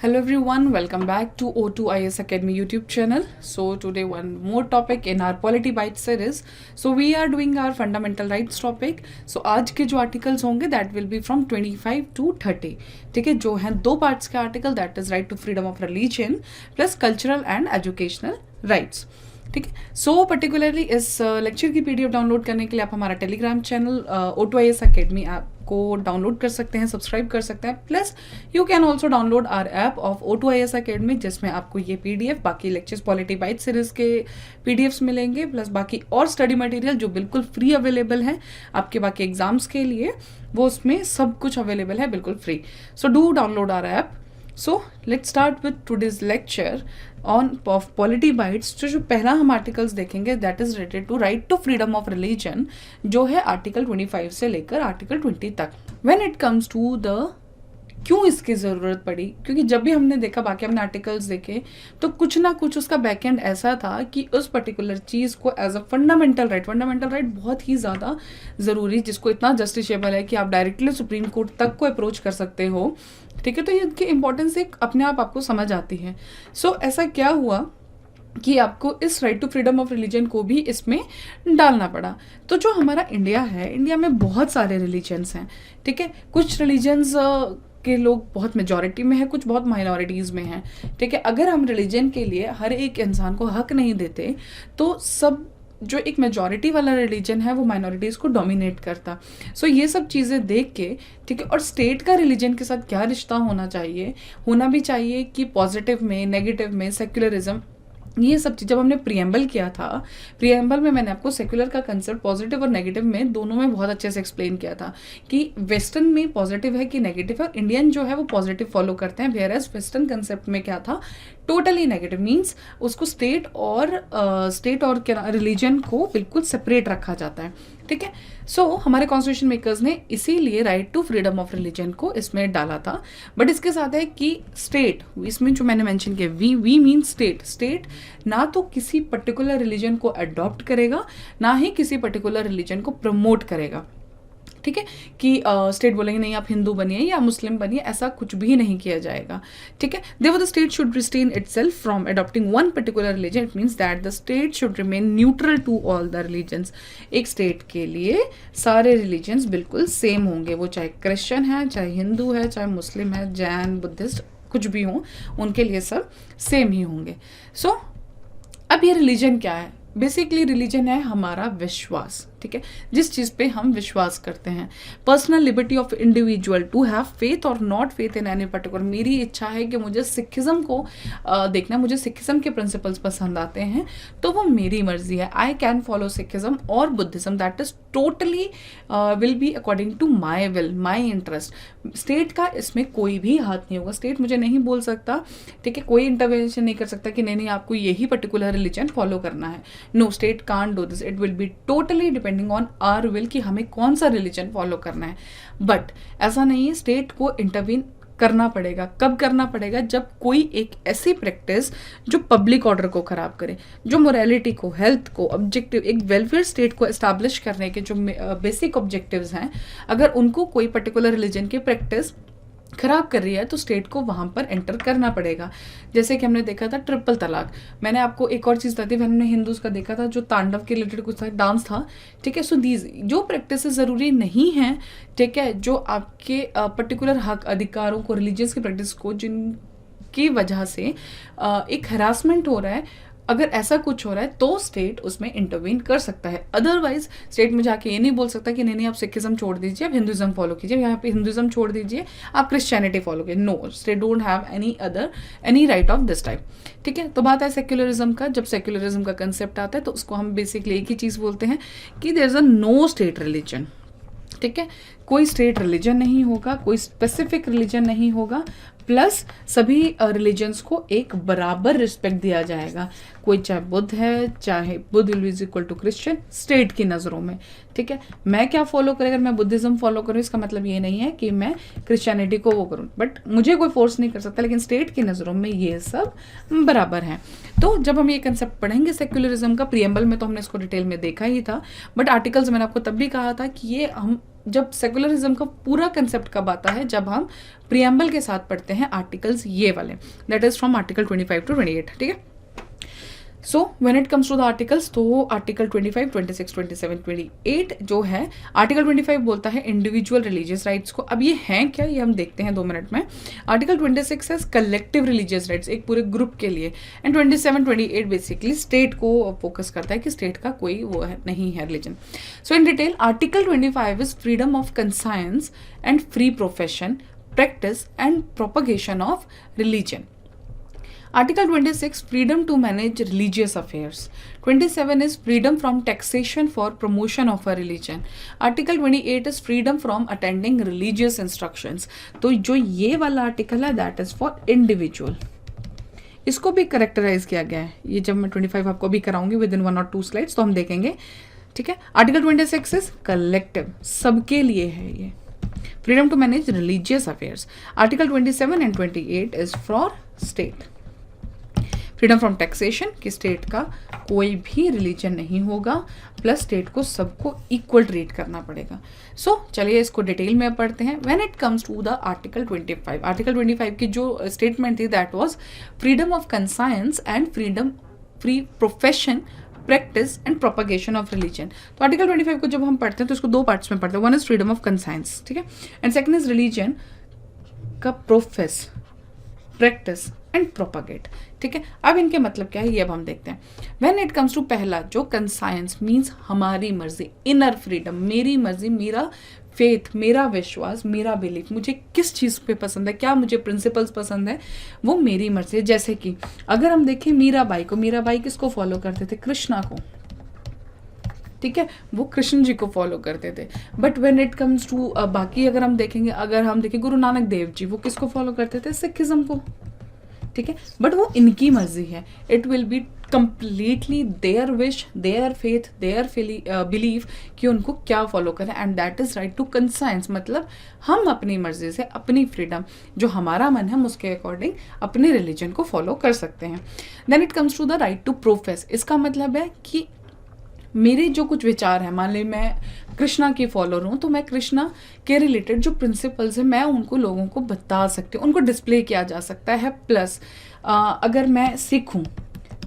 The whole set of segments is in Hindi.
Hello everyone, welcome back to O2 IS Academy YouTube channel. So today one more topic in our Polity Bytes series. So we are doing our fundamental rights topic. So आज के जो articles होंगे that will be from 25 to 30. ठीक है, जो हैं दो parts के article that is right to freedom of religion plus cultural and educational rights. ठीक है, सो पर्टिकुलरली इस लेक्चर की पीडीएफ डाउनलोड करने के लिए आप हमारा Telegram channel O2IS academy app को डाउनलोड कर सकते हैं, सब्सक्राइब कर सकते हैं. Plus you can also download our app of O2IS academy, जिसमें आपको ये पीडीएफ बाकी लेक्चर्स पॉलिटी बाइट सीरीज के पीडीएफ्स मिलेंगे, प्लस बाकी और स्टडी मटेरियल जो बिल्कुल फ्री अवेलेबल है आपके बाकी एग्जाम्स के लिए, वो उसमें सब कुछ अवेलेबल है बिल्कुल free. So do download our app. So let's start with today's lecture on of polity bites. जो पहला हम आर्टिकल्स देखेंगे that is related to right to freedom of religion, जो है आर्टिकल 25 से लेकर आर्टिकल 20 तक. When it comes to the क्यों इसकी ज़रूरत पड़ी, क्योंकि जब भी हमने देखा बाकी हमने आर्टिकल्स देखे तो कुछ ना कुछ उसका बैकएंड ऐसा था कि उस पर्टिकुलर चीज़ को एज अ फंडामेंटल राइट बहुत ही ज़्यादा ज़रूरी, जिसको इतना जस्टिसेबल है कि आप डायरेक्टली सुप्रीम कोर्ट तक को अप्रोच कर सकते हो. ठीक है, तो ये इनकी इंपॉर्टेंस एक अपने आप आपको समझ आती है. सो ऐसा क्या हुआ कि आपको इस right to freedom of religion को भी इसमें डालना पड़ा. तो जो हमारा इंडिया है, इंडिया में बहुत सारे रिलीजन्स हैं. ठीक है, कुछ रिलीजन्स के लोग बहुत मेजॉरिटी में है, कुछ बहुत माइनॉरिटीज़ में हैं. ठीक है, अगर हम रिलीजन के लिए हर एक इंसान को हक नहीं देते तो सब जो एक मेजॉरिटी वाला रिलीजन है वो माइनॉरिटीज़ को डोमिनेट करता. सो ये सब चीज़ें देख के, ठीक है, और स्टेट का रिलीजन के साथ क्या रिश्ता होना भी चाहिए कि पॉजिटिव में, नेगेटिव में, सेक्युलरिज्म, ये सब चीज़ जब हमने प्रियम्बल किया था, प्रियम्बल में मैंने आपको सेक्युलर का कंसेप्ट पॉजिटिव और नेगेटिव में दोनों में बहुत अच्छे से एक्सप्लेन किया था कि वेस्टर्न में पॉजिटिव है कि नेगेटिव है, और इंडियन जो है वो पॉजिटिव फॉलो करते हैं, वेयर एज वेस्टर्न कंसेप्ट में क्या था, टोटली नेगेटिव. मीन्स उसको स्टेट और क्या रिलीजन को बिल्कुल सेपरेट रखा जाता है. ठीक है, सो हमारे कॉन्स्टिट्यूशन मेकर्स ने इसीलिए right to freedom of religion को इसमें डाला था. बट इसके साथ है कि स्टेट, इसमें जो मैंने मेंशन किया वी मीन स्टेट ना तो किसी पर्टिकुलर रिलीजन को अडॉप्ट करेगा, ना ही किसी पर्टिकुलर रिलीजन को प्रमोट करेगा. ठीक है, कि स्टेट बोलेंगे नहीं आप हिंदू बनिए या मुस्लिम बनिए, ऐसा कुछ भी नहीं किया जाएगा. ठीक है, therefore the state should restrain itself from adopting one particular religion. It means that the state should remain neutral to all the religions. एक स्टेट के लिए सारे रिलीजन्स बिल्कुल सेम होंगे, वो चाहे क्रिश्चियन है, चाहे हिंदू है, चाहे मुस्लिम है, जैन, बुद्धिस्ट, कुछ भी हो, उनके लिए सब सेम ही होंगे. सो अब ये रिलीजन क्या है? बेसिकली रिलीजन है हमारा विश्वास. ठीक है, जिस चीज़ पे हम विश्वास करते हैं. Personal liberty of individual to have faith और not faith in any particular. मेरी इच्छा है कि मुझे सिखिज्म को देखना, मुझे सिखिज्म के प्रिंसिपल्स पसंद आते हैं, तो वो मेरी मर्जी है. आई कैन फॉलो सिखिज्म और Buddhism, that is totally will be according to my will, my interest. State का इसमें कोई भी हाथ नहीं होगा. स्टेट मुझे नहीं बोल सकता, ठीक है, कोई इंटरवेंशन नहीं कर सकता कि नहीं आपको यही पर्टिकुलर रिलीजन फॉलो करना है. No, state can't do this. It will be totally depending on our will कि हमें कौन सा रिलीजन फॉलो करना है. बट ऐसा नहीं है, स्टेट को इंटरवीन करना पड़ेगा. कब करना पड़ेगा? जब कोई एक ऐसी प्रैक्टिस जो पब्लिक ऑर्डर को खराब करे, जो मोरालिटी को, हेल्थ को, ऑब्जेक्टिव, एक वेलफेयर स्टेट को एस्टैब्लिश करने के जो बेसिक ऑब्जेक्टिव्स हैं, अगर उनको कोई पर्टिकुलर रिलीजन की प्रैक्टिस खराब कर रही है तो स्टेट को वहाँ पर एंटर करना पड़ेगा. जैसे कि हमने देखा था ट्रिपल तलाक. मैंने आपको एक और चीज़ बताई, हमने हिंदूज का देखा था जो तांडव के रिलेटेड कुछ था, डांस था. ठीक है, सो दीज जो प्रैक्टिस ज़रूरी नहीं है, ठीक है, जो आपके पर्टिकुलर हक, अधिकारों को, रिलीजियस की प्रैक्टिस को, जिनकी वजह से एक हरासमेंट हो रहा है, अगर ऐसा कुछ हो रहा है तो स्टेट उसमें इंटरवीन कर सकता है. अदरवाइज स्टेट में जाके ये नहीं बोल सकता कि नहीं आप सिखिज्म छोड़ दीजिए, आप हिंदुइज्म फॉलो कीजिए, यहाँ पे हिंदुइज्म छोड़ दीजिए, आप क्रिश्चियनिटी फॉलो कीजिए. No, state don't have any right of this type. ठीक है, तो बात है सेक्युलरिज्म का. जब सेक्युलरिज्म का कंसेप्ट आता है तो उसको हम बेसिकली एक ही चीज़ बोलते हैं कि there is a no state religion. ठीक है, कोई स्टेट रिलीजन नहीं होगा, कोई स्पेसिफिक रिलीजन नहीं होगा, प्लस सभी रिलीजन्स को एक बराबर रिस्पेक्ट दिया जाएगा. कोई चाहे बुद्ध है, चाहे Buddha is equal to Christian state की नज़रों में. ठीक है, मैं क्या फॉलो करें, अगर मैं बुद्धिज्म फॉलो करूँ इसका मतलब ये नहीं है कि मैं क्रिश्चियनिटी को वो करूँ, बट मुझे कोई फोर्स नहीं कर सकता, लेकिन स्टेट की नज़रों में ये सब बराबर हैं। तो जब हम ये कंसेप्ट पढ़ेंगे सेक्युलरिज्म का, प्रियम्बल में तो हमने इसको डिटेल में देखा ही था, बट आर्टिकल्स मैंने आपको तब भी कहा था कि ये हम जब सेक्युलरिज्म का पूरा कंसेप्ट कब आता है, जब हम प्रियम्बल के साथ पढ़ते हैं आर्टिकल्स ये वाले, that is from article 25 to 28, ठीक है। So when it comes to the articles, तो आर्टिकल 25, 26, 27, 28 जो है, आर्टिकल 25 बोलता है इंडिविजुअल रिलीजियस राइट्स को। अब ये हैं क्या, ये हम देखते हैं 2 मिनट में। आर्टिकल 26 है कलेक्टिव रिलीजियस राइट्स, एक पूरे ग्रुप के लिए, एंड 27, 28 बेसिकली स्टेट को फोकस करता है कि स्टेट का कोई वो है नहीं है religion. So in detail, article 25 is freedom of conscience and free profession, practice and propagation of religion. Article 26, freedom to manage religious affairs. 27 is freedom from taxation for promotion of a religion. Article 28 is freedom from attending religious instructions. तो जो ये वाला आर्टिकल है that is for individual. इसको भी करेक्टराइज किया गया है, ये जब मैं 25 आपको भी कराऊंगी विद इन 1 or 2 स्लाइड्स तो हम देखेंगे, ठीक है। आर्टिकल 26 इज कलेक्टिव, सबके लिए है ये, freedom to manage religious affairs. Article 27 and 28 is for state, freedom from taxation कि स्टेट का कोई भी रिलीजन नहीं होगा, प्लस स्टेट को सबको इक्वल ट्रीट करना पड़ेगा। सो चलिए इसको डिटेल में पढ़ते हैं। When it comes to the article 25, article 25 की जो स्टेटमेंट थी that was freedom of conscience and freedom free profession, practice and propagation of religion. तो आर्टिकल 25 को जब हम पढ़ते हैं तो इसको 2 पार्ट्स में पढ़ते हैं। One is freedom of conscience, ठीक है, एंड सेकंड इज रिलीजन का प्रोफेस, प्रैक्टिस एंड प्रोपागेट, ठीक है। अब इनके मतलब क्या है ये अब हम देखते हैं। व्हेन इट कम्स टू पहला जो कंसाइंस मीन्स हमारी मर्जी, इनर फ्रीडम, मेरी मर्जी, मेरा फेथ, मेरा विश्वास, मेरा बिलीफ, मुझे किस चीज़ पे पसंद है, क्या मुझे प्रिंसिपल्स पसंद है, वो मेरी मर्जी है। जैसे कि अगर हम देखें मीराबाई को, मीराबाई किसको फॉलो करते थे, कृष्णा को, ठीक है, वो कृष्ण जी को फॉलो करते थे। But when it comes to बाकी अगर हम देखेंगे, अगर हम देखें गुरु नानक देव जी, वो किसको फॉलो करते थे, सिखिज्म को, ठीक है। बट वो इनकी मर्जी है, it will be completely their wish, their faith, their belief कि उनको क्या फॉलो करें, and that is right to conscience, मतलब हम अपनी मर्जी से, अपनी फ्रीडम, जो हमारा मन है हम उसके अकॉर्डिंग अपने रिलीजन को फॉलो कर सकते हैं। Then it comes to the right to profess, इसका मतलब है कि मेरे जो कुछ विचार हैं, मान ली मैं कृष्णा की फॉलोअर हूँ, तो मैं कृष्णा के रिलेटेड जो प्रिंसिपल्स हैं मैं उनको लोगों को बता सकती हूँ, उनको डिस्प्ले किया जा सकता है। प्लस अगर मैं सिख हूँ,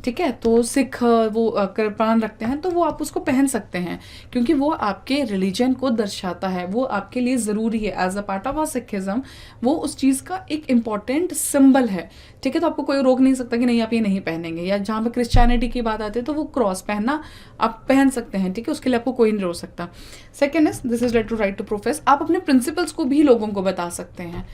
ठीक है, तो सिख वो कृपाण रखते हैं, तो वो आप उसको पहन सकते हैं क्योंकि वो आपके रिलीजन को दर्शाता है, वो आपके लिए ज़रूरी है as a part of uh Sikhism, वो उस चीज़ का एक इम्पॉर्टेंट सिंबल है, ठीक है। तो आपको कोई रोक नहीं सकता कि नहीं आप ये नहीं पहनेंगे। या जहाँ पर क्रिश्चियनिटी की बात आती है तो वो क्रॉस पहनना आप पहन सकते हैं, ठीक है, उसके लिए आपको कोई नहीं रोक सकता। Second is this is right to profess, आप अपने प्रिंसिपल्स को भी लोगों को बता सकते हैं।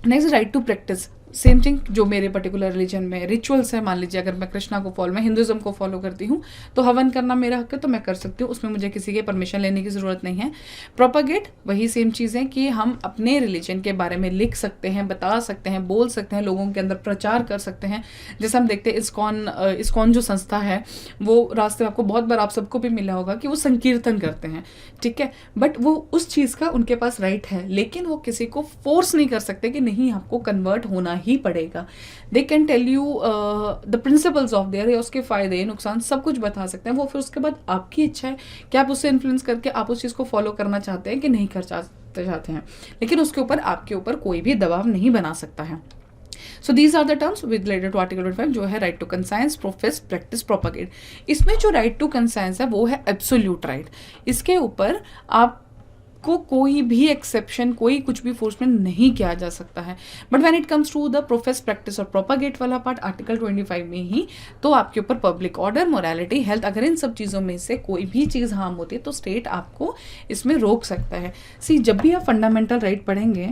Next right to practice, same thing, जो मेरे पर्टिकुलर रिलीजन में रिचुअल्स है, मान लीजिए अगर मैं कृष्णा को फॉलो, मैं हिंदुज़म को फॉलो करती हूँ तो हवन करना मेरा हक है, तो मैं कर सकती हूँ, उसमें मुझे किसी के परमिशन लेने की ज़रूरत नहीं है। प्रोपागेट, वही सेम चीज़ है कि हम अपने रिलीजन के बारे में लिख सकते हैं, बता सकते हैं, बोल सकते हैं, लोगों के अंदर प्रचार कर सकते हैं। जैसे हम देखते हैं इस्कॉन जो संस्था है, वो रास्ते में आपको बहुत बार आप सबको भी मिला होगा कि वो संकीर्तन करते हैं, ठीक है, बट वो उस चीज़ का उनके पास राइट है, लेकिन वो किसी को फोर्स नहीं कर सकते कि नहीं आपको कन्वर्ट होना ही पड़ेगा। They can tell you the principles of their, या उसके फायदे नुकसान सब कुछ बता सकते हैं वो, फिर उसके बाद आपकी इच्छा है कि आप उससे इन्फ्लुएंस करके आप उस चीज़ को फॉलो करना चाहते हैं कि नहीं कर चाहते हैं, लेकिन उसके ऊपर आपके ऊपर कोई भी दबाव नहीं बना सकता है। So these are the terms with related to article 25 जो है right to conscience, profess, practice, propagate. इसमें जो राइट टू कंसाइंस है वो है एब्सोल्यूट राइट, इसके ऊपर आप को कोई भी एक्सेप्शन, कोई कुछ भी फोर्समेंट नहीं किया जा सकता है। But when it comes to the profess, practice और प्रोपागेट वाला पार्ट आर्टिकल 25 में ही, तो आपके ऊपर पब्लिक ऑर्डर, मोरालिटी, हेल्थ, अगर इन सब चीज़ों में से कोई भी चीज़ हार्म होती है तो स्टेट आपको इसमें रोक सकता है। जब भी आप फंडामेंटल राइट पढ़ेंगे,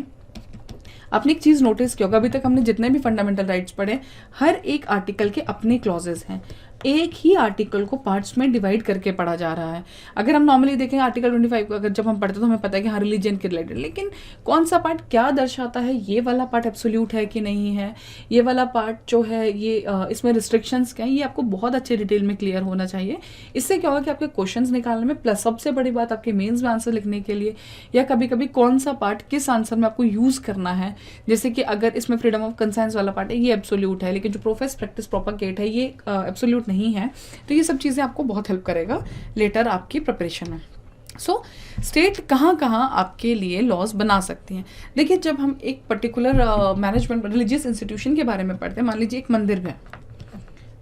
आपने एक चीज़ नोटिस की होगा, अभी तक हमने जितने भी फंडामेंटल राइट्स पढ़े, हर एक आर्टिकल के अपने क्लॉजेज हैं, एक ही आर्टिकल को पार्ट्स में डिवाइड करके पढ़ा जा रहा है। अगर हम नॉर्मली देखें आर्टिकल 25 को अगर जब हम पढ़ते तो हमें पता है कि हाँ रिलीजन के रिलेटेड, लेकिन कौन सा पार्ट क्या दर्शाता है, ये वाला पार्ट एब्सोल्यूट है कि नहीं है, ये वाला पार्ट जो है ये इसमें रिस्ट्रिक्शंस क्या है, ये आपको बहुत अच्छे डिटेल में क्लियर होना चाहिए। इससे क्या होगा कि आपके क्वेश्चंस निकालने में, प्लस सबसे बड़ी बात आपके मेंस में आंसर लिखने के लिए, या कभी कभी कौन सा पार्ट किस आंसर में आपको यूज करना है। जैसे कि अगर इसमें फ्रीडम ऑफ कंसेंस वाला पार्ट है ये एब्सोल्यूट है, लेकिन जो प्रोफेस प्रैक्टिस प्रोपागेट है ये एब्सोल्यूट नहीं है, तो ये सब चीज़ें आपको बहुत हेल्प करेगा लेटर आपकी प्रिपरेशन में। सो स्टेट कहाँ कहाँ आपके लिए लॉज बना सकती हैं। देखिए जब हम एक पर्टिकुलर मैनेजमेंट रिलीजियस इंस्टीट्यूशन के बारे में पढ़ते हैं, मान लीजिए एक मंदिर है,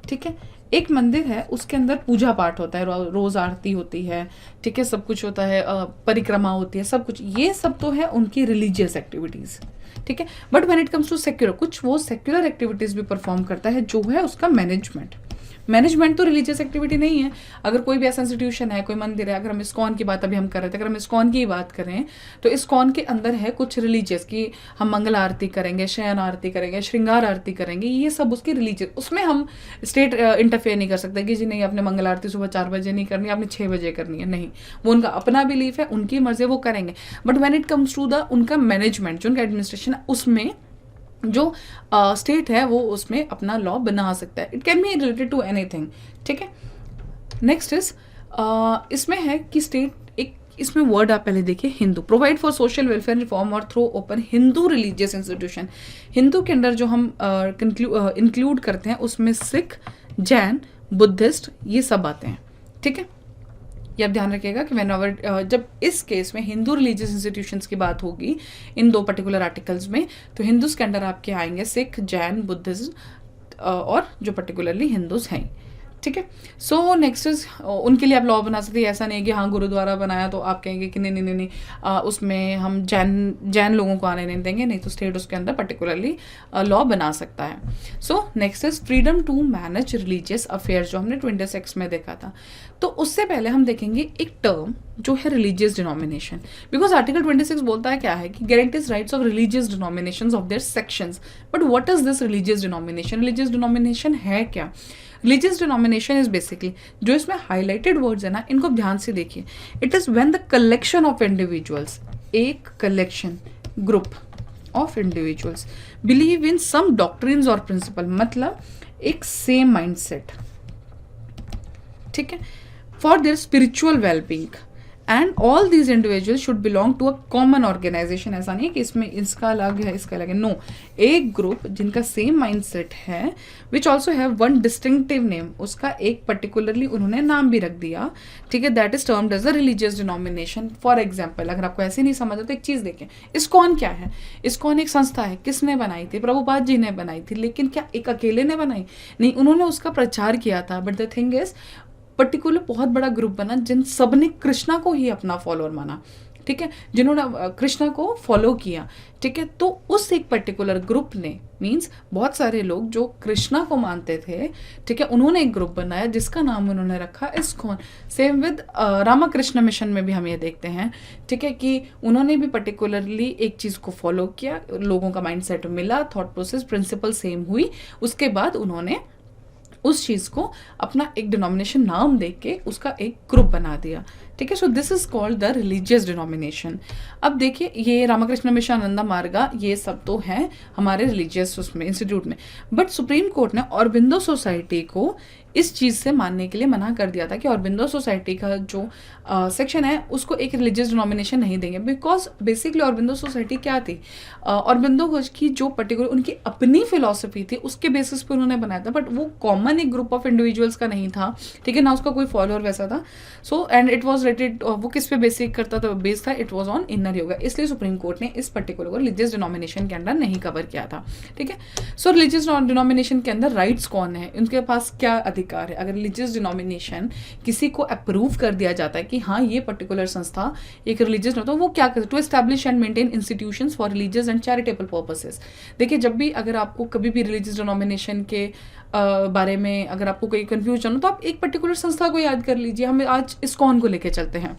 ठीक है, एक मंदिर है, उसके अंदर पूजा पाठ होता है, रोज आरती होती है, ठीक है, सब कुछ होता है, परिक्रमा होती है, सब कुछ, ये सब तो है उनकी रिलीजियस एक्टिविटीज़, ठीक है। But when it comes to secular, कुछ वो सेक्युलर एक्टिविटीज़ भी परफॉर्म करता है, जो है उसका मैनेजमेंट। मैनेजमेंट तो रिलीजियस एक्टिविटी नहीं है। अगर कोई भी ऐसा इंस्टीट्यूशन है, कोई मंदिर है, अगर हम इस्कॉन की बात अभी हम कर रहे थे, अगर हम इस्कॉन की बात करें तो इस्कॉन के अंदर है कुछ रिलीजियस की, हम मंगल आरती करेंगे, शयन आरती करेंगे, श्रृंगार आरती करेंगे, ये सब उसकी रिलीजियस, उसमें हम स्टेट इंटरफेयर नहीं कर सकते कि जी नहीं आपने मंगल आरती सुबह 4 बजे नहीं करनी, आपने 6 बजे करनी है, नहीं, वो उनका अपना बिलीफ है, उनकी मर्जी, वो करेंगे। But when it comes to the उनका मैनेजमेंट, जो उनका एडमिनिस्ट्रेशन है, उसमें जो स्टेट है वो उसमें अपना लॉ बना सकता है। It can be related to anything, ठीक है। नेक्स्ट इज इसमें है कि स्टेट एक, इसमें वर्ड आप पहले देखिए, Hindu, provide for social welfare reform और throw open Hindu religious institution. Hindu के अंदर जो हम इंक्लूड करते हैं उसमें सिख, जैन, बुद्धिस्ट, ये सब आते हैं, ठीक है। ये आप ध्यान रखिएगा कि व्हेनेवर जब इस केस में हिंदू रिलीजियस इंस्टीट्यूशंस की बात होगी इन 2 पर्टिकुलर आर्टिकल्स में, तो हिंदूज के अंडर आपके आएंगे सिख, जैन, बुद्धिज्म और जो पर्टिकुलरली हिंदूज हैं, ठीक है। सो नेक्स्ट इज उनके लिए आप लॉ बना सकते हैं। ऐसा नहीं है कि हाँ गुरुद्वारा बनाया तो आप कहेंगे कि नहीं नहीं नहीं, नहीं उसमें हम जैन लोगों को आने नहीं देंगे, नहीं, तो स्टेट उसके अंदर पर्टिकुलरली लॉ बना सकता है। So next is freedom to manage religious affairs, जो हमने 26 में देखा था। तो उससे पहले हम देखेंगे एक टर्म जो है रिलीजियस डिनोमिनेशन, बिकॉज आर्टिकल 26 बोलता है क्या है कि guarantees rights of religious denominations of their sections. But what is this religious denomination? Religious denomination है क्या? रिलीजियस डिनोमिनेशन इज बेसिकली, जो इसमें हाईलाइटेड वर्ड्स है ना, इनको ध्यान से देखिए। It is when the collection of individuals, एक collection, group of individuals believe in some doctrines और प्रिंसिपल, मतलब एक सेम माइंडसेट, ठीक है, for their spiritual wellbeing, and all these individual should belong to a common organization. ऐसा नहीं है कि इसमें इसका अलग है इसका अलग है, नो, एक ग्रुप जिनका सेम माइंडसेट है, which also have one distinctive name, उसका एक पर्टिकुलरली उन्होंने नाम भी रख दिया, ठीक है, that is termed as a religious denomination. For example, अगर आपको ऐसे नहीं समझ आता तो एक चीज देखें, इस्कॉन क्या है? इस्कॉन एक संस्था है, किसने बनाई थी? प्रभुपाद जी ने बनाई थी, लेकिन क्या एक अकेले ने बनाई? नहीं, उन्होंने उसका प्रचार किया था, but the thing is particular बहुत बड़ा ग्रुप बना जिन सब ने कृष्णा को ही अपना फॉलोअर माना, ठीक है, जिन्होंने कृष्णा को फॉलो किया, ठीक है। तो उस एक पर्टिकुलर ग्रुप ने, मींस बहुत सारे लोग जो कृष्णा को मानते थे, ठीक है, उन्होंने एक ग्रुप बनाया जिसका नाम उन्होंने रखा ISKCON. Same with Ramakrishna mission में भी हम ये देखते हैं, ठीक है, कि उन्होंने भी पर्टिकुलरली एक चीज़ को फॉलो किया, लोगों का माइंडसेट मिला, थॉट प्रोसेस, प्रिंसिपल सेम हुई, उसके बाद उन्होंने उस चीज़ को अपना एक डिनोमिनेशन नाम दे के उसका एक ग्रुप बना दिया, ठीक है। So this is called the religious denomination. अब देखिए, ये रामकृष्ण मिशन, आनंदा मार्गा, ये सब तो हैं हमारे रिलीजियस उसमें इंस्टीट्यूट में, बट सुप्रीम कोर्ट ने औरबिंदो सोसाइटी को इस चीज़ से मानने के लिए मना कर दिया था कि औरबिंदो सोसाइटी का जो सेक्शन है उसको एक रिलीजियस डिनोमिनेशन नहीं देंगे, बिकॉज बेसिकली औरबिंदो सोसाइटी क्या थी, औरबिंदो घोष की जो पर्टिकुलर उनकी अपनी फिलॉसफी थी उसके बेसिस पे उन्होंने बनाया था, बट वो कॉमन एक ग्रुप ऑफ इंडिविजुअल्स का नहीं था, ठीक है, ना उसका कोई फॉलोअर वैसा था। So and it was related, वो किस पे बेसिक करता था, बेस था, it was on inner yoga, इसलिए सुप्रीम कोर्ट ने इस पर्टिकुलर को रिलीजियस डिनोमिनेशन के अंदर नहीं कवर किया था, ठीक है। सो रिलीजियस डिनोमिनेशन के अंदर राइट्स कौन है, उनके पास क्या अधिकार है? अगर रिलीजियस डिनोमिनेशन किसी को अप्रूव कर दिया जाता है कि हाँ ये पर्टिकुलर संस्था एक रिलीजियस, तो वो क्या करते? To establish and maintain institutions for religious and charitable purposes. देखिए, जब भी अगर आपको कभी भी रिलीजियस डिनोमिनेशन के बारे में अगर आपको कोई कंफ्यूजन हो तो आप एक पर्टिकुलर संस्था को याद कर लीजिए। हम आज इस्कॉन को लेके चलते हैं,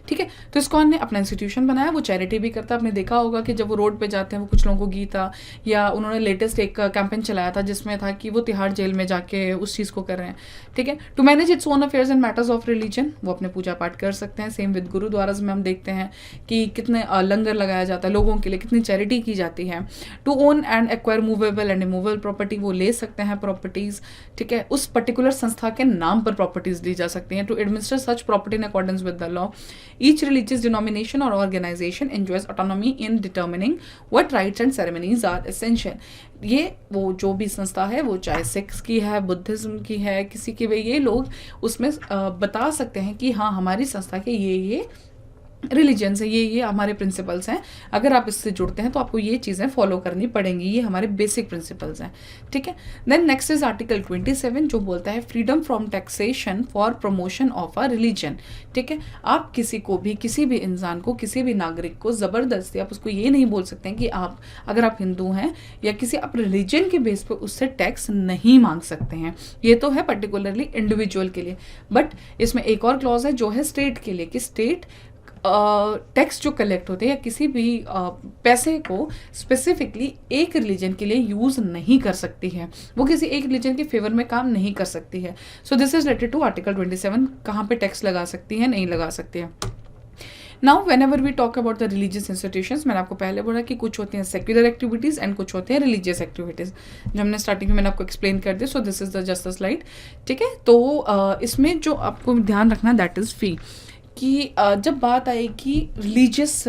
ठीक है। तो इस्कॉन ने अपना इंस्टीट्यूशन बनाया, वो चैरिटी भी करता है। आपने देखा होगा कि जब वो रोड पे जाते हैं वो कुछ लोगों को गीता, या उन्होंने लेटेस्ट एक कैंपेन चलाया था जिसमें था कि वो तिहाड़ जेल में जाके उस चीज़ को कर रहे हैं, ठीक है। To manage its own affairs and matters of religion, वो अपने पूजा पाठ कर सकते हैं। सेम विद गुरुद्वारा में हम देखते हैं कि कितने लंगर लगाया जाता है लोगों के लिए, कितनी चैरिटी की जाती है। To own and acquire movable and immovable property, वो ले सकते हैं प्रॉपर्टीज, ठीक है। उस पर्टिकुलर संस्था के नाम पर प्रॉपर्टीज ली जा सकती हैं। To administer such property in accordance with the law. Each religious denomination और organization enjoys autonomy in determining what rites and ceremonies are essential. ये वो जो भी संस्था है, वो चाहे सिक्स की है, बुद्धिज्म की है, किसी की भी, ये लोग उसमें बता सकते हैं कि हाँ हमारी संस्था के ये रिलीजन है, ये हमारे प्रिंसिपल्स हैं, अगर आप इससे जुड़ते हैं तो आपको ये चीज़ें फॉलो करनी पड़ेंगी, ये हमारे बेसिक प्रिंसिपल्स हैं, ठीक है। देन नेक्स्ट इज आर्टिकल 27 जो बोलता है freedom from taxation for promotion of a religion, ठीक है। आप किसी को भी, किसी भी इंसान को, किसी भी नागरिक को ज़बरदस्ती आप उसको ये नहीं बोल सकते हैं कि आप, अगर आप हिंदू हैं या किसी आप रिलीजन के बेस पर उससे टैक्स नहीं मांग सकते हैं। ये तो है पर्टिकुलरली इंडिविजुअल के लिए, बट इसमें एक और क्लॉज है जो है स्टेट के लिए, कि स्टेट टैक्स जो कलेक्ट होते हैं या किसी भी पैसे को स्पेसिफिकली एक रिलीजन के लिए यूज़ नहीं कर सकती है, वो किसी एक रिलीजन के फेवर में काम नहीं कर सकती है। So this is related to article 27, कहाँ पे टैक्स लगा सकती है, नहीं लगा सकती है। Now whenever we talk about the religious institutions, मैंने आपको पहले बोला कि कुछ होती हैं सेक्युलर एक्टिविटीज़ एंड कुछ होते हैं रिलीजियस एक्टिविटीज़, जो हमने स्टार्टिंग में मैंने आपको एक्सप्लेन कर दिया। सो this is the just the slide, ठीक है। तो इसमें जो आपको ध्यान रखना दैट इज़ फी, कि जब बात आएगी रिलीजियस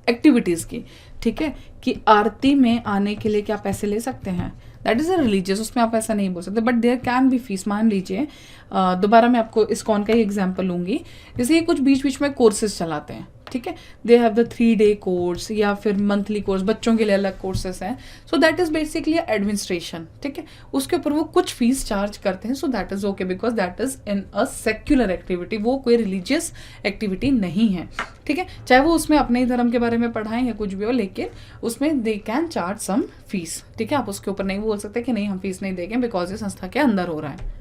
एक्टिविटीज़ की, ठीक है, कि आरती में आने के लिए क्या पैसे ले सकते हैं, दैट इज़ अ रिलीजियस, उसमें आप ऐसा नहीं बोल सकते, but there can be fees. मान लीजिए दोबारा मैं आपको इस्कॉन का ही एग्जांपल लूँगी, जैसे ये कुछ बीच बीच में कोर्सेज चलाते हैं, ठीक है, they have the 3 day course या फिर मंथली कोर्स, बच्चों के लिए अलग कोर्सेस हैं। So that is basically administration, ठीक है, उसके ऊपर वो कुछ फीस चार्ज करते हैं। So that is okay because that is in a secular activity, वो कोई रिलीजियस एक्टिविटी नहीं है, ठीक है। चाहे वो उसमें अपने ही धर्म के बारे में पढ़ाएं या कुछ भी हो, लेकिन उसमें they can charge some fees, ठीक है। आप उसके ऊपर नहीं बोल सकते कि नहीं हम फीस नहीं देंगे बिकॉज ये संस्था के अंदर हो रहा है।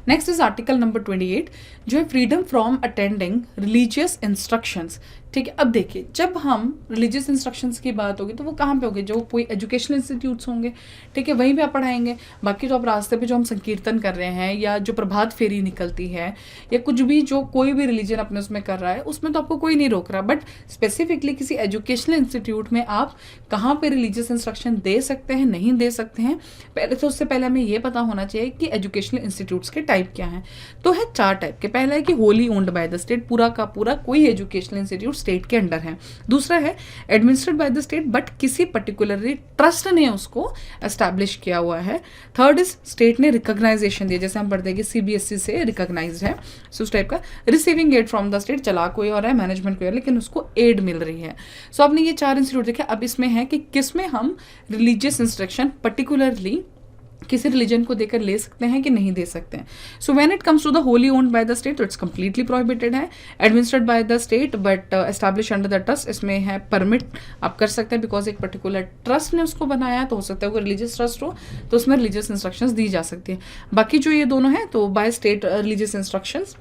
नेक्स्ट इज आर्टिकल नंबर 28 जो है freedom from attending religious instructions, ठीक है। अब देखिए, जब हम रिलीजियस इंस्ट्रक्शंस की बात होगी तो वो कहाँ पे होगी, जो कोई एजुकेशनल इंस्टीट्यूट्स होंगे, ठीक है, वहीं पे आप पढ़ाएंगे। बाकी जो आप रास्ते पे जो हम संकीर्तन कर रहे हैं या जो प्रभात फेरी निकलती है या कुछ भी जो कोई भी रिलीजन अपने उसमें कर रहा है, उसमें तो आपको कोई नहीं रोक रहा, बट स्पेसिफिकली किसी एजुकेशनल इंस्टीट्यूट में आप कहाँ पे रिलीजियस इंस्ट्रक्शन दे सकते हैं, नहीं दे सकते हैं। पहले तो उससे पहले हमें ये पता होना चाहिए कि एजुकेशनल इंस्टीट्यूट्स के टाइप क्या हैं। तो है 4 टाइप के। पहला है कि Holi owned by the state, पूरा का पूरा कोई एजुकेशनल इंस्टीट्यूट स्टेट के अंडर है। दूसरा है administered by the state but किसी पर्टिकुलरली ट्रस्ट ने उसको एस्टैब्लिश किया हुआ है। थर्ड इज स्टेट ने रिकॉग्नाइजेशन दिया, जैसे हम पढ़ते हैं कि सीबीएसई से रिकॉग्नाइज्ड है, सो उस टाइप का। Receiving aid from the state, चला कोई और है, मैनेजमेंट कोई और, लेकिन उसको एड मिल रही है। सो आपने ये 4 इंस्टीट्यूट देखे। अब इसमें है कि किसमें हम रिलीजियस इंस्ट्रक्शन पर्टिकुलरली किसी रिलीजन को देकर ले सकते हैं कि नहीं दे सकते हैं। So when it comes to the wholly owned by the state तो इट्स कंप्लीटली प्रोहिबिटेड है। Administered by the state but establish under the trust, इसमें है परमिट आप कर सकते हैं बिकॉज एक पर्टिकुलर ट्रस्ट ने उसको बनाया है, तो हो सकता है वो रिलीजियस ट्रस्ट हो तो उसमें रिलीजियस इंस्ट्रक्शंस दी जा सकती है। बाकी जो ये दोनों हैं तो बाय स्टेट रिलीजियस इंस्ट्रक्शंस,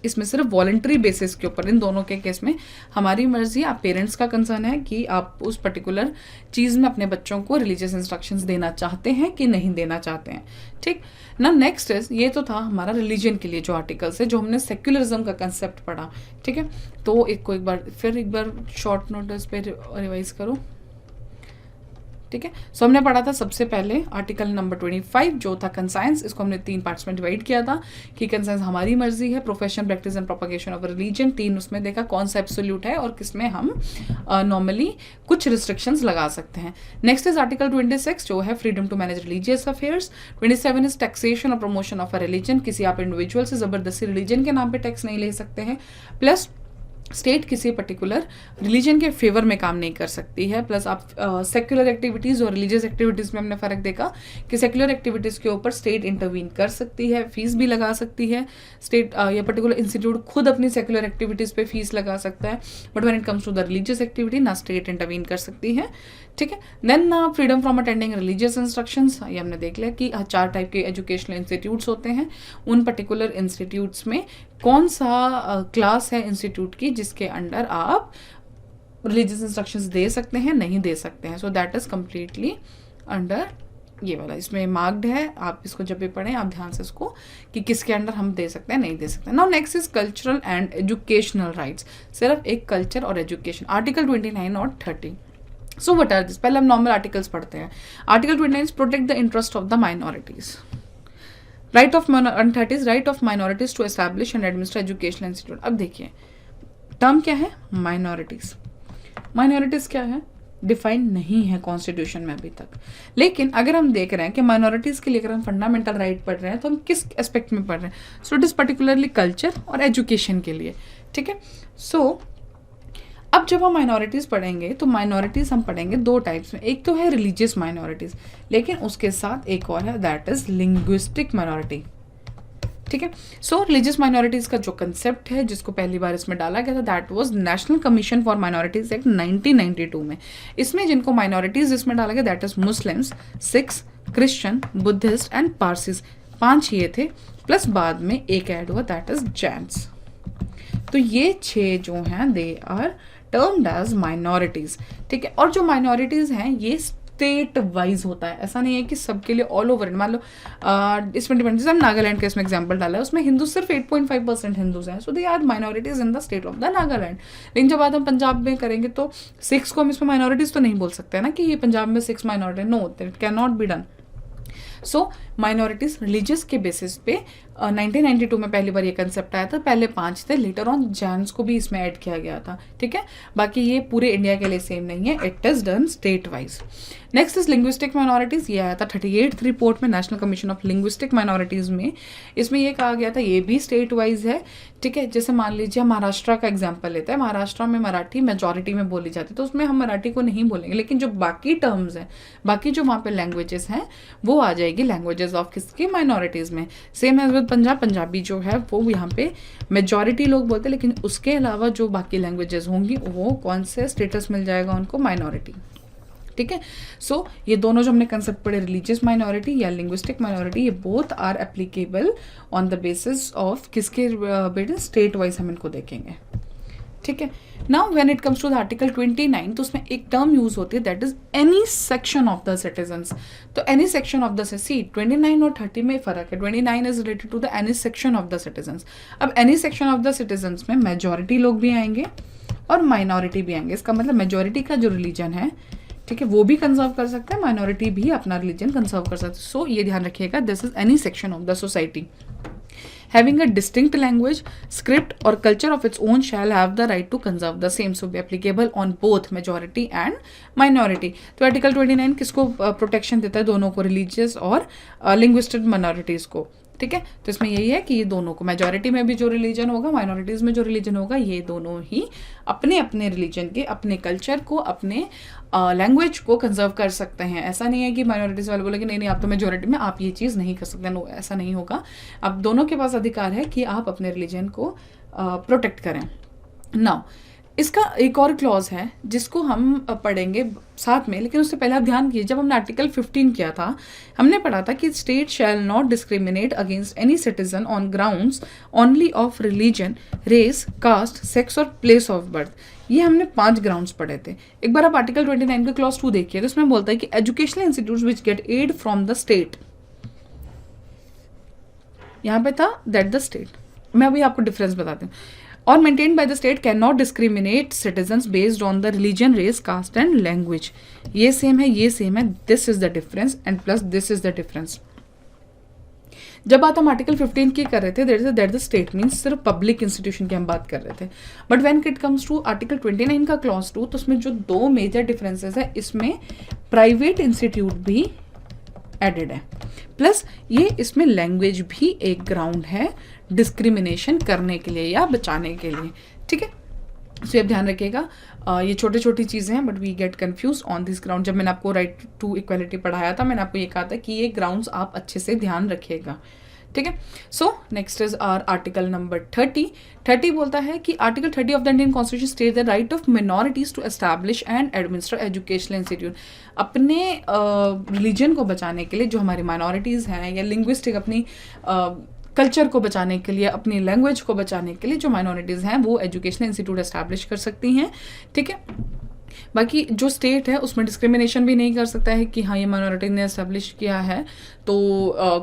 इसमें सिर्फ वॉलंटरी बेसिस के ऊपर, इन दोनों के केस में हमारी मर्जी, आप पेरेंट्स का कंसर्न है कि आप उस पर्टिकुलर चीज़ में अपने बच्चों को रिलीजियस इंस्ट्रक्शंस देना चाहते हैं कि नहीं देना चाहते हैं, ठीक ना। नेक्स्ट इज, ये तो था हमारा रिलीजन के लिए जो आर्टिकल्स है, जो हमने सेक्युलरिज्म का कंसेप्ट पढ़ा, ठीक है। तो एक बार शॉर्ट नोटिस पे रिवाइज करो, ठीक है। सो हमने पढ़ा था सबसे पहले आर्टिकल नंबर 25 जो था कंसाइंस, इसको हमने 3 पार्ट्स में डिवाइड किया था कि कंसाइंस हमारी मर्जी है, profession, practice and propagation of religion, 3 उसमें देखा कौन सा एब्सोल्यूट है और किसमें हम नॉर्मली कुछ रिस्ट्रिक्शंस लगा सकते हैं। नेक्स्ट इज आर्टिकल 26 जो है freedom to manage religious affairs. 27 is taxation और प्रमोशन ऑफ अ रिलीजन, किसी आप इंडिविजुअल से जबरदस्ती रिलीजन के नाम पे टैक्स नहीं ले सकते हैं। प्लस स्टेट किसी पर्टिकुलर रिलीजन के फेवर में काम नहीं कर सकती है। प्लस आप सेक्युलर एक्टिविटीज़ और रिलीजियस एक्टिविटीज़ में हमने फ़र्क देखा कि सेक्युलर एक्टिविटीज़ के ऊपर स्टेट इंटरवीन कर सकती है, फीस भी लगा सकती है। स्टेट या पर्टिकुलर इंस्टीट्यूट खुद अपनी सेक्युलर एक्टिविटीज़ पे फीस लगा सकता है, but when it comes to the religious activity ना स्टेट इंटरवीन कर सकती है, ठीक है। Then freedom from attending religious instructions, ये हमने देख लिया कि 4 टाइप के एजुकेशनल इंस्टीट्यूट्स होते हैं। उन पर्टिकुलर इंस्टीट्यूट्स में कौन सा क्लास है इंस्टीट्यूट की जिसके अंडर आप रिलीजियस इंस्ट्रक्शंस दे सकते हैं, नहीं दे सकते हैं। So that is completely under ये वाला, इसमें मार्क्ड है, आप इसको जब भी पढ़ें आप ध्यान से इसको कि किसके अंडर हम दे सकते हैं, नहीं दे सकते। Now next is cultural and educational rights, सिर्फ एक कल्चर और एजुकेशन, आर्टिकल 29 और 30। सो व्हाट आर दिस, पहले हम नॉर्मल आर्टिकल्स पढ़ते हैं। Article 29 protect the interest of the minorities, right of 30 right of minorities to establish and administer educational institute. अब देखिए टर्म क्या है, माइनॉरिटीज। माइनॉरिटीज क्या है, डिफाइन नहीं है कॉन्स्टिट्यूशन में अभी तक, लेकिन अगर हम देख रहे हैं कि माइनॉरिटीज के लिए अगर हम फंडामेंटल राइट पढ़ रहे हैं तो हम किस एस्पेक्ट में पढ़ रहे हैं, so it is particularly culture और एजुकेशन के लिए, ठीक है। सो अब जब हम माइनॉरिटीज पढ़ेंगे तो माइनॉरिटीज हम पढ़ेंगे 2 टाइप्स में, एक तो है रिलीजियस माइनॉरिटीज, लेकिन उसके साथ एक और है दैट इज लिंग्विस्टिक माइनॉरिटी, ठीक है। सो रिलीजियस माइनॉरिटीज का जो कंसेप्ट है जिसको पहली बार इसमें डाला गया था that was national commission for minorities act 1992 में। इसमें जिनको माइनॉरिटीज इसमें डाला गया that is Muslims, Sikhs, Christian, Buddhist and Parsis, 5 ये थे, प्लस बाद में एक ऐड हुआ दैट इज जैन्स। तो ये 6 जो हैं they are termed as minorities, ठीक है। और जो माइनॉरिटीज हैं ये स्टेट वाइज होता है, ऐसा नहीं है कि सबके लिए ऑल ओवर। मान लो इसमें डिपेंड, जैसे हम नागालैंड का इसमें एग्जांपल डाला है, उसमें हिंदू सिर्फ 8.5% हिंदूज हैं, so they are minorities in the state of the Nagaland. लेकिन जब बात हम पंजाब में करेंगे तो सिख्स को हम इसमें माइनॉरिटीज तो नहीं बोल सकते ना कि ये पंजाब में 6 minority, no, it can not be done. So minorities religious के बेसिस पे 1992 में पहली बार ये कंसेप्ट आया था, पहले 5 थे, लेटर ऑन जैन्स को भी इसमें ऐड किया गया था, ठीक है। बाकी ये पूरे इंडिया के लिए सेम नहीं है, it is done state wise. Next is linguistic minorities, ये आया था 38th रिपोर्ट में national commission of linguistic minorities में। इसमें ये कहा गया था ये भी स्टेट वाइज है, ठीक है। जैसे मान लीजिए महाराष्ट्र का एग्जाम्पल लेते हैं, महाराष्ट्र में मराठी मेजॉरिटी में बोली जाती है, तो उसमें हम मराठी को नहीं बोलेंगे, लेकिन जो बाकी टर्म्स हैं, बाकी जो वहाँ पे लैंग्वेजेस हैं वो आ जाएगी लैंग्वेजेस ऑफ किसकी, माइनॉरिटीज में। Same as with Punjab, Punjabi जो है वो यहाँ पे मेजॉरिटी लोग बोलते हैं, लेकिन उसके अलावा जो बाकी लैंग्वेजेस होंगी वो कौन से स्टेटस मिल जाएगा उनको, माइनॉरिटी, ठीक है। सो ये दोनों जो हमने कंसेप्ट पढ़े, रिलीजियस माइनॉरिटी या लिंग्विस्टिक माइनॉरिटी, ये both are applicable on the basis of किसके बेटे, स्टेट वाइज हम इनको देखेंगे, ठीक है। Now when it comes to the article 29, तो उसमें एक टर्म यूज होती है that is any section of the citizens. तो any section of the C 29 और 30 में फर्क है, 29 is related to the any section of the citizens. अब any section of the citizens में मेजॉरिटी लोग भी आएंगे और माइनॉरिटी भी आएंगे, इसका मतलब मेजॉरिटी का जो रिलीजन है, ठीक है, वो भी कंजर्व कर सकते हैं, माइनॉरिटी भी अपना रिलीजन कंजर्व कर सकते हैं। सो ये ध्यान रखिएगा, this is any section of the society having a distinct language, script or culture of its own shall have the right to conserve the same, so be applicable on both majority and minority। तो आर्टिकल 29 किसको प्रोटेक्शन देता है, दोनों को, रिलीजियस और लिंग्विस्टिक माइनॉरिटीज को, ठीक है। तो इसमें यही है कि ये दोनों को, मेजॉरिटी में भी जो रिलीजन होगा, माइनॉरिटीज में जो रिलीजन होगा, ये दोनों ही अपने अपने रिलीजन के, अपने कल्चर को, अपने लैंग्वेज को कंजर्व कर सकते हैं। ऐसा नहीं है कि माइनॉरिटीज वाले बोले कि नहीं नहीं आप तो मेजॉरिटी में, आप ये चीज़ नहीं कर सकते, नो, ऐसा नहीं होगा। अब दोनों के पास अधिकार है कि आप अपने रिलीजन को प्रोटेक्ट करें। नाउ इसका एक और क्लॉज है जिसको हम पढ़ेंगे साथ में, लेकिन उससे पहले आप ध्यान कीजिए, जब हमने आर्टिकल 15 किया था, हमने पढ़ा था कि state shall not discriminate against any citizen on grounds only of religion, race, caste, sex और प्लेस ऑफ बर्थ। ये हमने 5 ग्राउंड्स पढ़े थे। एक बार आप आर्टिकल 29 का क्लॉज 2 देखिए, तो इसमें बोलता है कि educational institutes which get aid from the state, यहाँ पे था दैट द स्टेट, मैं अभी आपको डिफरेंस बताती हूँ, और maintained by the state cannot discriminate citizens based on the religion, race, caste and language। ये सेम है, ये सेम है, this is the difference and plus this is the difference। जब बात हम आर्टिकल 15 की कर रहे थे, दैट द स्टेट मीन्स सिर्फ पब्लिक इंस्टीट्यूशन की हम बात कर रहे थे, but when it comes to article 29 का क्लॉज 2, तो उसमें जो 2 मेजर डिफरेंसेस है, इसमें प्राइवेट इंस्टीट्यूट भी एडेड है, प्लस ये इसमें लैंग्वेज भी एक ग्राउंड है डिस्क्रिमिनेशन करने के लिए या बचाने के लिए, ठीक है। सो आप ध्यान रखिएगा, ये छोटी छोटी चीज़ें हैं but we get confuse on this ground. जब मैंने आपको राइट टू इक्वालिटी पढ़ाया था, मैंने आपको ये कहा था कि ये ग्राउंड्स आप अच्छे से ध्यान रखिएगा, ठीक है। So next is are article number 30 बोलता है कि article 30 of the Indian constitution state the right of minorities to establish and administer educational institute. अपने रिलीजन को बचाने के लिए जो हमारी माइनॉरिटीज़ हैं या लिंग्विस्टिक अपनी कल्चर को बचाने के लिए, अपनी लैंग्वेज को बचाने के लिए जो माइनॉरिटीज़ हैं वो एजुकेशनल इंस्टीट्यूट एस्टैब्लिश कर सकती हैं। ठीक है, बाकी जो स्टेट है उसमें डिस्क्रिमिनेशन भी नहीं कर सकता है कि हाँ ये माइनॉरिटी ने एस्टेब्लिश किया है तो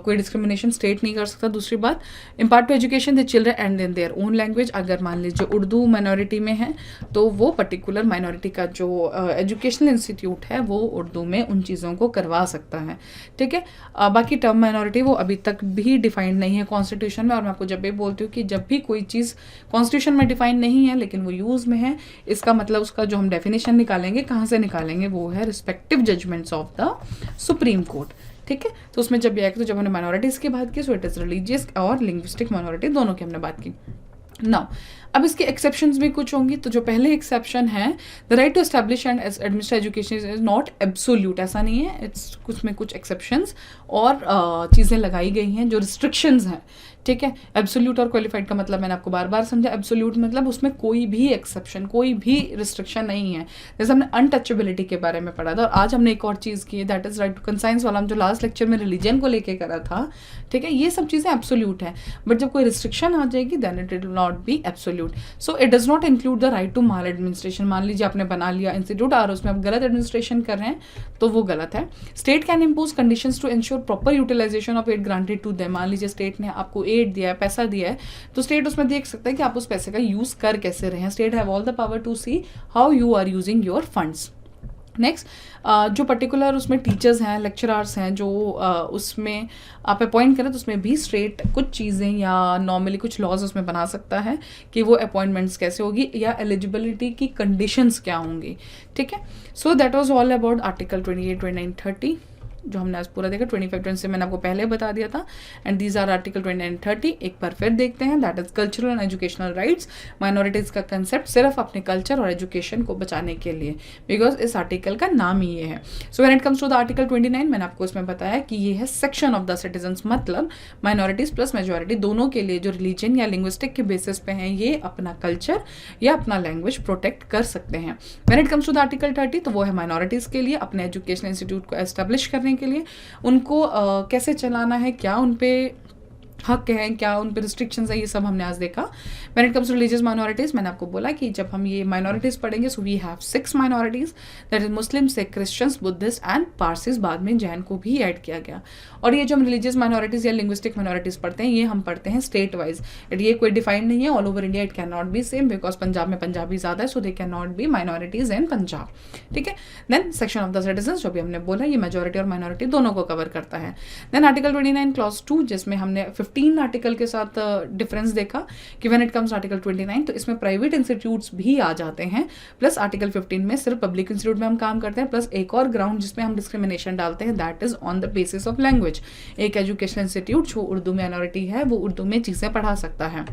कोई डिस्क्रिमिनेशन स्टेट नहीं कर सकता। दूसरी बात, impart to education the children and in their own language. अगर मान लीजिए उर्दू माइनॉरिटी में है तो वो पर्टिकुलर माइनॉरिटी का जो एजुकेशनल इंस्टीट्यूट है वो उर्दू में उन चीज़ों को करवा सकता है। ठीक है, बाकी टर्म माइनॉरिटी वो अभी तक भी डिफाइंड नहीं है कॉन्स्टिट्यूशन में, और मैं आपको जब भी बोलती हूँ कि जब भी कोई चीज़ कॉन्स्टिट्यूशन में डिफाइंड नहीं है लेकिन वो यूज़ में है, इसका मतलब उसका जो हम डेफिनेशन निकालेंगे कहाँ से निकालेंगे, वो है respective judgements of the supreme court. ठीक है, तो उसमें जब ये आएगा तो जब हमने माइनॉरिटीज़ की बात की सो इट इज़ रिलीजियस और लिंग्विस्टिक माइनॉरिटी दोनों की हमने बात की। नाउ अब इसके एक्सेप्शंस भी कुछ होंगी। तो जो पहले एक्सेप्शन है, the right to establish and administer education is not absolute, ऐसा नहीं है, इट्स कुछ में कुछ एक्सेप्शंस और चीज़ें लगाई गई हैं जो रिस्ट्रिक्शंस हैं। ठीक है, एब्सोल्यूट और क्वालिफाइड का मतलब मैंने आपको बार बार समझा। एब्सोल्यूट मतलब उसमें कोई भी एक्सेप्शन, कोई भी रिस्ट्रिक्शन नहीं है। जैसे हमने अनटचेबिलिटी के बारे में पढ़ा था, और आज हमने एक और चीज़ की है that is right to conscience वाला, हम जो लास्ट लेक्चर में रिलीजन को लेके करा था। ठीक है, ये सब चीज़ें एब्सोल्यूट है, बट जब कोई रिस्ट्रिक्शन आ जाएगी then it will not be absolute. So it does not include the right to maladministration. मान लीजिए आपने बना लिया इंस्टीट्यूट और उसमें आप गलत एडमिनिस्ट्रेशन कर रहे हैं तो वो गलत है। State can impose conditions to ensure proper utilisation of aid granted to them. मान लीजिए स्टेट ने आपको एड दिया है, पैसा दिया है, तो स्टेट उसमें देख सकता है कि आप उस पैसे का यूज कर कैसे रहे हैं। State have all the power to see how you are using your funds. Next, जो पर्टिकुलर उसमें टीचर्स हैं, लेक्चरर्स हैं जो उसमें आप अपॉइंट करें तो उसमें भी स्टेट कुछ चीज़ें या नॉर्मली कुछ लॉज उसमें बना सकता है कि वो अपॉइंटमेंट्स कैसे होगी या एलिजिबिलिटी की कंडीशंस क्या होंगी। ठीक है, so that was all about article 28, 29, 30 जो हमने आज पूरा देखा। 25, 26 मैंने आपको पहले बता दिया था, एंड दीज आर आर्टिकल 29, 30। एक बार फिर देखते हैं, that is cultural and educational rights. Minorities का कंसेप्ट सिर्फ अपने कल्चर और एजुकेशन को बचाने के लिए, बिकॉज इस आर्टिकल का नाम ही ये है। So when it comes to the article 29, मैंने आपको इसमें बताया कि ये है सेक्शन ऑफ द सिटीजन्स, मतलब माइनॉरिटीज़ प्लस मेजॉरिटी दोनों के लिए जो रिलीजन या लिंग्विस्टिक के बेसिस पे हैं ये अपना कल्चर या अपना लैंग्वेज प्रोटेक्ट कर सकते हैं। When it comes to the article 30 तो वो है माइनॉरिटीज़ के लिए अपने एजुकेशनल इंस्टीट्यूट को एस्टेब्लिश करने के लिए, उनको कैसे चलाना है, क्या उन पे हक है, क्या उन पर रिस्ट्रिक्शंस है, ये सब हमने आज देखा। When it comes to religious minorities, मैंने आपको बोला कि जब हम ये माइनॉरिटीज़ पढ़ेंगे so we have 6 minorities, that is Muslim, Sikh, Christians, Buddhist and Parsis. बाद में जैन को भी ऐड किया गया। और ये जो हम रिलीजियस माइनॉरिटीज़ या लिंग्विस्टिक माइनॉरिटीज़ पढ़ते हैं ये हम पढ़ते हैं स्टेट वाइज। ये कोई डिफाइंड नहीं है, all over India it can not be same, because Punjab में पंजाबी ज़्यादा है, so they can not be minorities in Punjab. ठीक है, then section of the citizens जो भी हमने बोला ये मेजॉरिटी और माइनॉरिटी दोनों को कवर करता है। देन आर्टिकल 29 क्लॉज 2 जिसमें हमने 15 आर्टिकल के साथ डिफरेंस देखा कि व्हेन इट कम्स आर्टिकल 29 तो इसमें प्राइवेट इंस्टीट्यूट्स भी आ जाते हैं, प्लस आर्टिकल 15 में सिर्फ पब्लिक इंस्टीट्यूट में हम काम करते हैं, प्लस एक और ग्राउंड जिसमें हम डिस्क्रिमिनेशन डालते हैं that is on the basis of language. एक एजुकेशनल इंस्टीट्यूट जो उर्दू माइनॉरिटी है वो उर्दू में चीज़ें पढ़ा सकता है।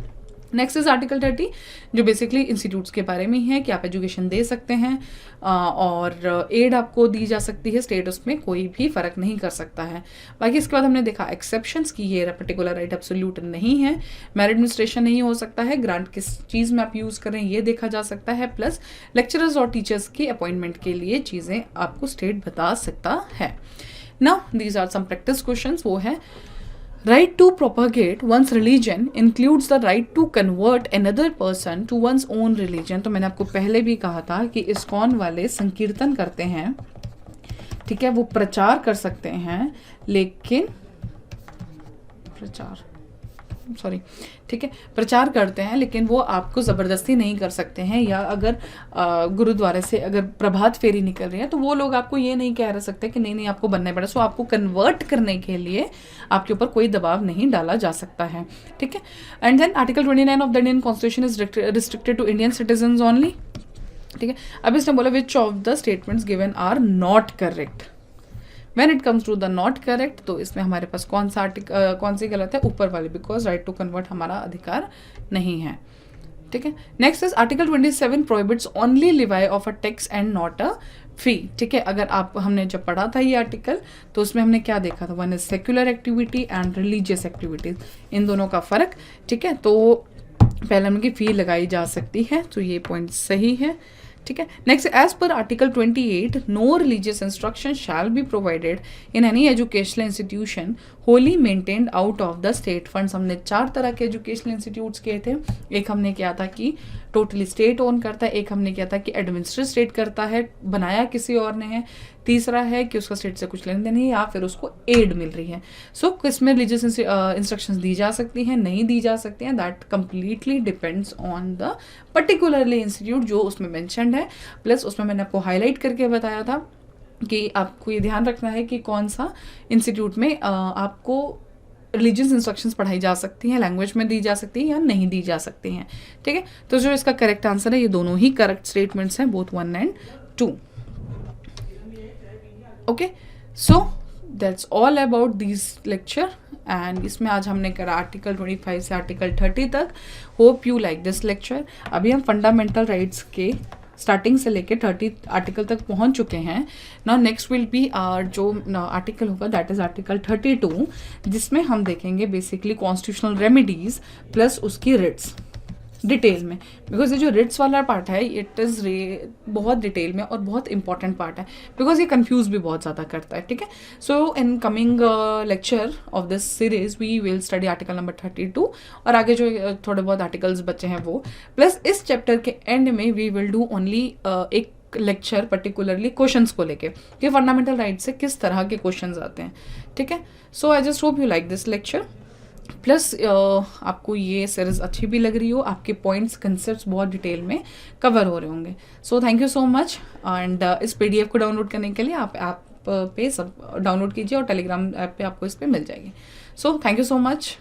नेक्स्ट इज आर्टिकल 30 जो बेसिकली इंस्टीट्यूट्स के बारे में है कि आप एजुकेशन दे सकते हैं और एड आपको दी जा सकती है, स्टेट उसमें कोई भी फ़र्क नहीं कर सकता है। बाकी इसके बाद हमने देखा एक्सेप्शंस की ये पर्टिकुलर राइट एब्सोल्यूट नहीं है, मेल एडमिनिस्ट्रेशन नहीं हो सकता है, ग्रांट किस चीज़ में आप यूज़ करें ये देखा जा सकता है, प्लस लेक्चरर्स और टीचर्स की अपॉइंटमेंट के लिए चीज़ें आपको स्टेट बता सकता है। Now these are some practice questions, वो है right to propagate one's religion includes the right to convert another person to one's own religion। तो मैंने आपको पहले भी कहा था कि इस्कॉन वाले संकीर्तन करते हैं, ठीक है, वो प्रचार कर सकते हैं, लेकिन प्रचार करते हैं लेकिन वो आपको ज़बरदस्ती नहीं कर सकते हैं, या अगर गुरुद्वारे से अगर प्रभात फेरी निकल रही है तो वो लोग आपको ये नहीं कह सकते कि नहीं आपको बनना पड़ा। सो आपको कन्वर्ट करने के लिए आपके ऊपर कोई दबाव नहीं डाला जा सकता है। ठीक है, and then article 29 of the Indian constitution is restricted to Indian citizens only. ठीक है, अब इसने बोला which of the statements given are not correct. When it comes to the not correct तो इसमें हमारे पास कौन सी गलत है, ऊपर वाली, बिकॉज राइट टू कन्वर्ट हमारा अधिकार नहीं है। ठीक है, next is article 27 prohibits only Levi of a tax and not a free, ठीक है। अगर आप हमने जब पढ़ा था ये आर्टिकल तो उसमें हमने क्या देखा था, one is secular activity and religious activities, इन दोनों का फ़र्क, ठीक है। तो पहले हमने की फ़ी लगाई जा सकती है, तो ये पॉइंट सही है, ठीक है। Next, as per article 28 no religious instruction shall be provided in any educational institution wholly maintained out of the state funds. हमने 4 तरह के एजुकेशनल इंस्टीट्यूट्स किए थे। एक हमने किया था कि टोटली स्टेट ओन करता है, एक हमने किया था कि एडमिनिस्ट्रेट स्टेट करता है, बनाया किसी और ने है, तीसरा है कि उसका स्टेट से कुछ लेन देन नहीं है या फिर उसको एड मिल रही है। सो किसमें रिलीजियस इंस्ट्रक्शंस दी जा सकती हैं, नहीं दी जा सकती हैं, that completely depends on the particularly institute जो उसमें मैंशनड है। प्लस उसमें मैंने आपको हाईलाइट करके बताया था कि आपको ये ध्यान रखना है कि कौन सा इंस्टीट्यूट में आपको रिलीजियस इंस्ट्रक्शंस पढ़ाई जा सकती हैं, लैंग्वेज में दी जा सकती हैं या नहीं दी जा सकती हैं, ठीक है। तो जो इसका करेक्ट आंसर है, ये दोनों ही करेक्ट स्टेटमेंट्स हैं, both 1 and 2। Okay, so that's all about this lecture and इसमें आज हमने करा आर्टिकल 25 से आर्टिकल 30 तक। Hope you like this lecture. अभी हम फंडामेंटल राइट्स के स्टार्टिंग से लेके 30 आर्टिकल तक पहुंच चुके हैं। नाउ नेक्स्ट विल बी जो आर्टिकल होगा दैट इज आर्टिकल 32, जिसमें हम देखेंगे बेसिकली कॉन्स्टिट्यूशनल रेमेडीज प्लस उसकी रिट्स डिटेल में, बिकॉज ये जो रिट्स वाला पार्ट है इट इज़ बहुत डिटेल में और बहुत इंपॉर्टेंट पार्ट है, बिकॉज ये कंफ्यूज भी बहुत ज़्यादा करता है, ठीक है। So in coming lecture of this series we will study article number 32 और आगे जो थोड़े बहुत आर्टिकल्स बचे हैं वो, प्लस इस चैप्टर के एंड में वी विल डू ओनली एक लेक्चर पर्टिकुलरली क्वेश्चंस को लेके कि फंडामेंटल राइट से किस तरह के क्वेश्चंस आते हैं, ठीक है। So I just hope you like this lecture. Plus आपको ये सीरीज अच्छी भी लग रही हो, आपके पॉइंट्स कंसेप्ट्स बहुत डिटेल में कवर हो रहे होंगे। So thank you so much and इस PDF को डाउनलोड करने के लिए आप ऐप पे सब डाउनलोड कीजिए और टेलीग्राम ऐप पे आपको इस पर मिल जाएगी। सो थैंक यू सो मच।